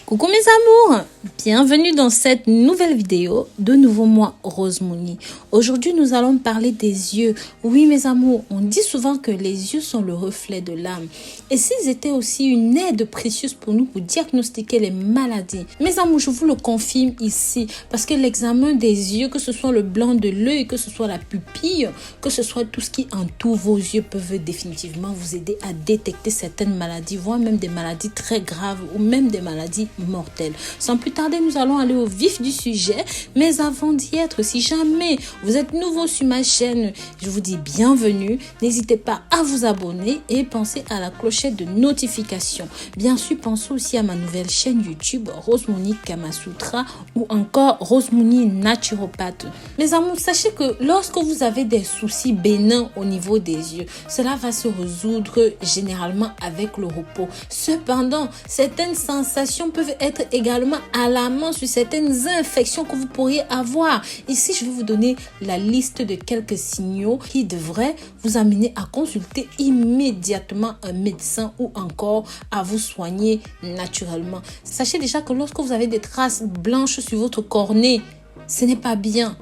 Coucou mes amours, bienvenue dans cette nouvelle vidéo. De nouveau moi, Rose Mouni. Aujourd'hui nous allons parler des yeux. Oui mes amours, on dit souvent que les yeux sont le reflet de l'âme. Et s'ils étaient aussi une aide précieuse pour nous pour diagnostiquer les maladies. Mes amours, je vous le confirme ici, parce que l'examen des yeux, que ce soit le blanc de l'œil, que ce soit la pupille, que ce soit tout ce qui entoure vos yeux, peuvent définitivement vous aider à détecter certaines maladies, voire même des maladies très graves ou même des maladies mortelle. Sans plus tarder, nous allons aller au vif du sujet. Mais avant d'y être, si jamais vous êtes nouveau sur ma chaîne, je vous dis bienvenue. N'hésitez pas à vous abonner et pensez à la clochette de notification. Bien sûr, pensez aussi à ma nouvelle chaîne YouTube Rose Mouni Kamasutra ou encore Rose Mouni Naturopathe. Mes amours, sachez que lorsque vous avez des soucis bénins au niveau des yeux, cela va se résoudre généralement avec le repos. Cependant, certaines sensations peuvent être également alarmantes sur certaines infections que vous pourriez avoir. Ici, je vais vous donner la liste de quelques signaux qui devraient vous amener à consulter immédiatement un médecin ou encore à vous soigner naturellement. Sachez déjà que lorsque vous avez des traces blanches sur votre cornée, ce n'est pas bien.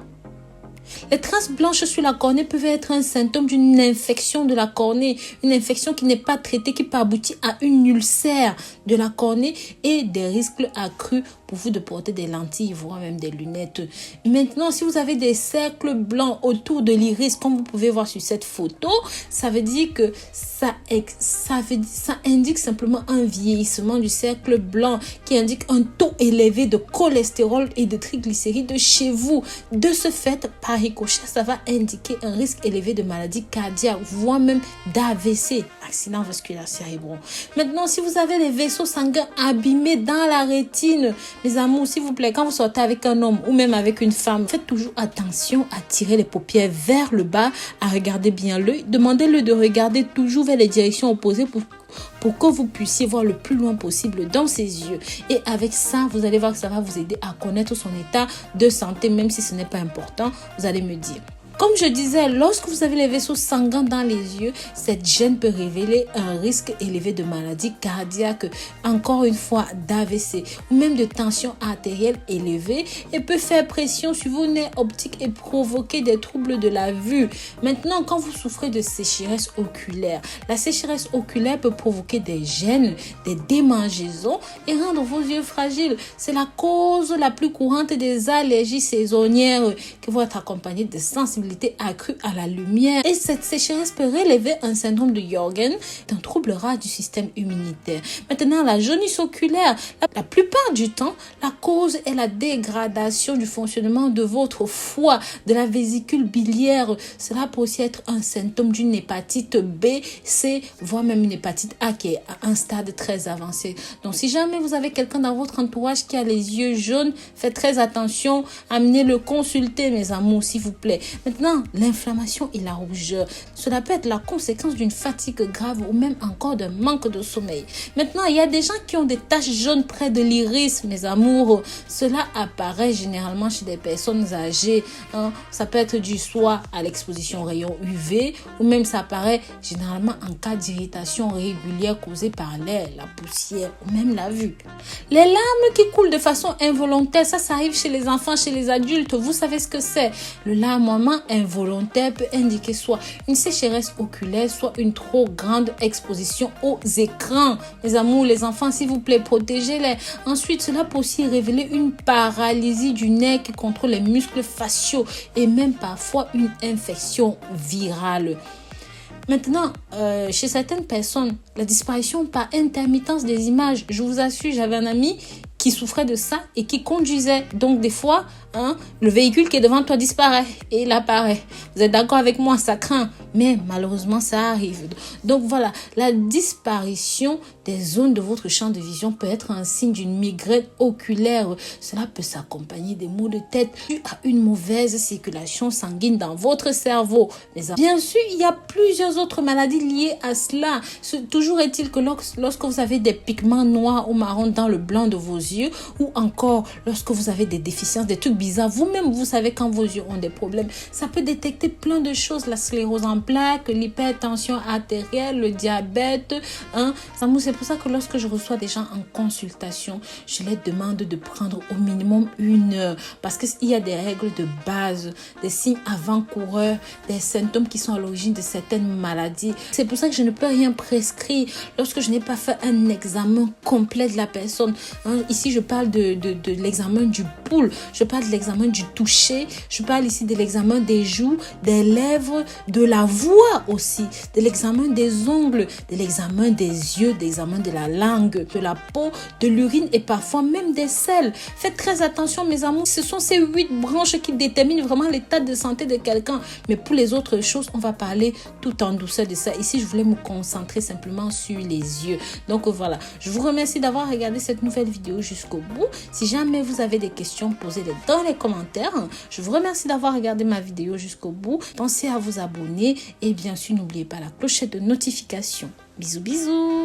Les traces blanches sur la cornée peuvent être un symptôme d'une infection de la cornée, une infection qui n'est pas traitée, qui peut aboutir à une ulcère de la cornée et des risques accrus pour vous de porter des lentilles, voire même des lunettes. Maintenant, si vous avez des cercles blancs autour de l'iris, comme vous pouvez voir sur cette photo, ça veut dire que ça indique simplement un vieillissement du cercle blanc qui indique un taux élevé de cholestérol et de triglycérides chez vous. De ce fait, par ricochet, ça va indiquer un risque élevé de maladies cardiaques, voire même d'AVC, accident vasculaire cérébral. Maintenant, si vous avez les vaisseaux sanguins abîmés dans la rétine, mes amours, s'il vous plaît, quand vous sortez avec un homme ou même avec une femme, faites toujours attention à tirer les paupières vers le bas, à regarder bien l'œil. Demandez-le de regarder toujours vers les directions opposées pour que vous puissiez voir le plus loin possible dans ses yeux. Et avec ça, vous allez voir que ça va vous aider à connaître son état de santé, même si ce n'est pas important, vous allez me dire. Comme je disais, lorsque vous avez les vaisseaux sanguins dans les yeux, cette gêne peut révéler un risque élevé de maladies cardiaques, encore une fois d'AVC ou même de tension artérielle élevée et peut faire pression sur vos nerfs optiques et provoquer des troubles de la vue. Maintenant, quand vous souffrez de sécheresse oculaire, la sécheresse oculaire peut provoquer des gènes, des démangeaisons et rendre vos yeux fragiles. C'est la cause la plus courante des allergies saisonnières qui vont être accompagnées de sensibilité accrue à la lumière. Et cette sécheresse peut relever un syndrome de Jorgen, un trouble rare du système immunitaire. Maintenant, la jaunisse oculaire, la plupart du temps, la cause est la dégradation du fonctionnement de votre foie, de la vésicule biliaire. Cela peut aussi être un symptôme d'une hépatite B, C, voire même une hépatite A qui est à un stade très avancé. Donc, si jamais vous avez quelqu'un dans votre entourage qui a les yeux jaunes, faites très attention, amenez-le consulter, mes amours, s'il vous plaît. Maintenant, l'inflammation et la rougeur, cela peut être la conséquence d'une fatigue grave ou même encore d'un manque de sommeil. Maintenant, il y a des gens qui ont des taches jaunes près de l'iris, mes amours. Cela apparaît généralement chez des personnes âgées. Ça peut être dû soit à l'exposition aux rayons UV ou même ça apparaît généralement en cas d'irritation régulière causée par l'air, la poussière ou même la vue. Les larmes qui coulent de façon involontaire, ça arrive chez les enfants, chez les adultes. Vous savez ce que c'est. Le larmoiement involontaire peut indiquer soit une sécheresse oculaire, soit une trop grande exposition aux écrans. Mes amours, les enfants, s'il vous plaît, protégez-les. Ensuite, cela peut aussi révéler une paralysie du nerf qui contrôle les muscles faciaux et même parfois une infection virale. Maintenant, chez certaines personnes, la disparition par intermittence des images, je vous assure, j'avais un ami qui souffrait de ça et qui conduisait. Donc, des fois, le véhicule qui est devant toi disparaît et il apparaît. Vous êtes d'accord avec moi, ça craint. Mais malheureusement, ça arrive. Donc, voilà, la disparition des zones de votre champ de vision peut être un signe d'une migraine oculaire. Cela peut s'accompagner des maux de tête dû à une mauvaise circulation sanguine dans votre cerveau. Mais bien sûr, il y a plusieurs autres maladies liées à cela. Toujours est-il que lorsque vous avez des pigments noirs ou marrons dans le blanc de vos yeux ou encore lorsque vous avez des déficiences, des trucs bizarre. Vous-même, vous savez quand vos yeux ont des problèmes. Ça peut détecter plein de choses. La sclérose en plaques, l'hypertension artérielle, le diabète. C'est pour ça que lorsque je reçois des gens en consultation, je les demande de prendre au minimum 1 heure. Parce qu'il y a des règles de base, des signes avant-coureurs, des symptômes qui sont à l'origine de certaines maladies. C'est pour ça que je ne peux rien prescrire lorsque je n'ai pas fait un examen complet de la personne. Ici, je parle de l'examen du pouls, je parle de l'examen du toucher, je parle ici de l'examen des joues, des lèvres, de la voix aussi, de l'examen des ongles, de l'examen des yeux, de l'examen de la langue, de la peau, de l'urine et parfois même des selles. Faites très attention mes amours, ce sont ces 8 branches qui déterminent vraiment l'état de santé de quelqu'un. Mais pour les autres choses, on va parler tout en douceur de ça. Ici, je voulais me concentrer simplement sur les yeux. Donc voilà, je vous remercie d'avoir regardé cette nouvelle vidéo jusqu'au bout. Si jamais vous avez des questions, posez-les dans les commentaires. Je vous remercie d'avoir regardé ma vidéo jusqu'au bout. Pensez à vous abonner et bien sûr, n'oubliez pas la clochette de notification. Bisous, bisous!